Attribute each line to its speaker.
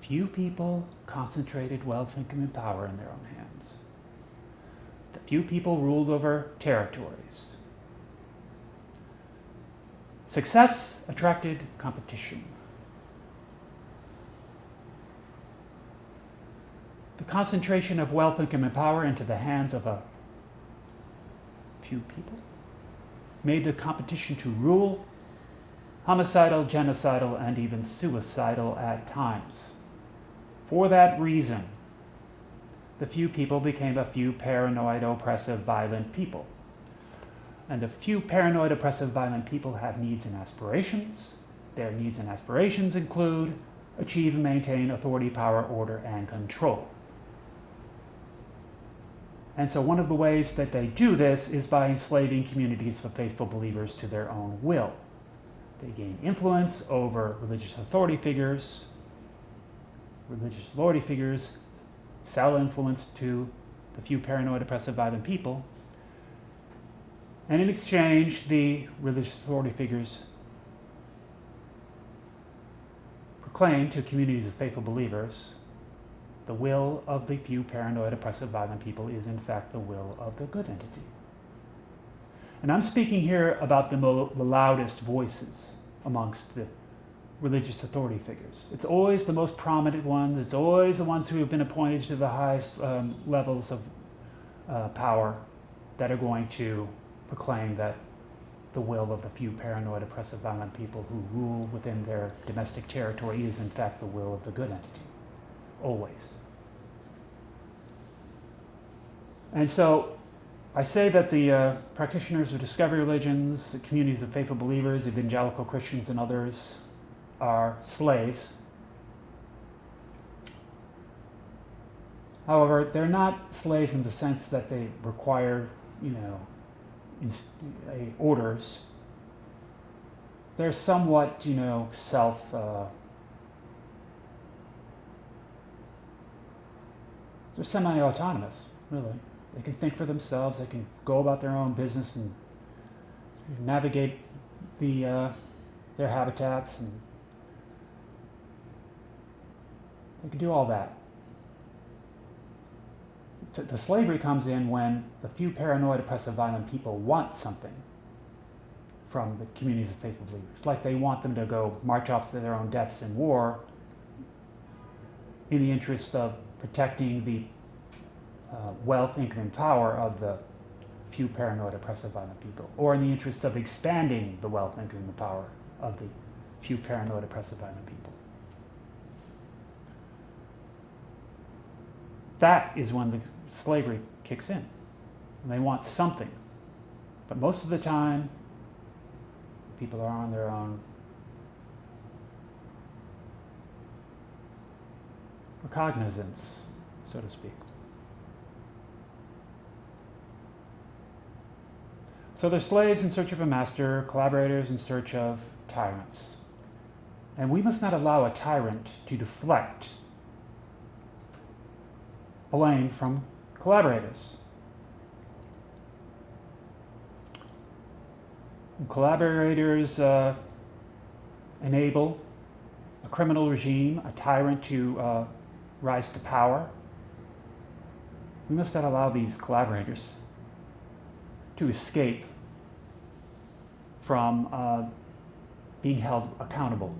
Speaker 1: few people concentrated wealth, income, and power in their own hands. The few people ruled over territories. Success attracted competition. The concentration of wealth, income, and power into the hands of a few people made the competition to rule homicidal, genocidal, and even suicidal at times. For that reason, the few people became a few paranoid, oppressive, violent people. And a few paranoid, oppressive, violent people have needs and aspirations. Their needs and aspirations include achieve and maintain authority, power, order, and control. And so one of the ways that they do this is by enslaving communities of faithful believers to their own will. They gain influence over religious authority figures. Religious authority figures sell influence to the few paranoid, oppressive, violent people. And in exchange, the religious authority figures proclaim to communities of faithful believers the will of the few paranoid, oppressive, violent people is in fact the will of the good entity. And I'm speaking here about the loudest voices amongst the religious authority figures. It's always the most prominent ones. It's always the ones who have been appointed to the highest levels of power that are going to proclaim that the will of the few paranoid, oppressive, violent people who rule within their domestic territory is in fact the will of the good entity. Always. And so I say that the practitioners of discovery religions, the communities of faithful believers, evangelical Christians and others are slaves. However, they're not slaves in the sense that they require, orders. They're somewhat, they're semi-autonomous, really. They can think for themselves. They can go about their own business and navigate their habitats, and they can do all that. The slavery comes in when the few paranoid, oppressive, violent people want something from the communities of faithful believers. Like they want them to go march off to their own deaths in war in the interest of protecting the wealth, income, and power of the few paranoid, oppressive, violent people, or in the interest of expanding the wealth, income, and power of the few paranoid, oppressive, violent people. That is when the slavery kicks in, and they want something. But most of the time, people are on their own recognizance, so to speak. So they're slaves in search of a master, collaborators in search of tyrants. And we must not allow a tyrant to deflect blame from collaborators. And collaborators enable a criminal regime, a tyrant to rise to power. We must not allow these collaborators to escape from being held accountable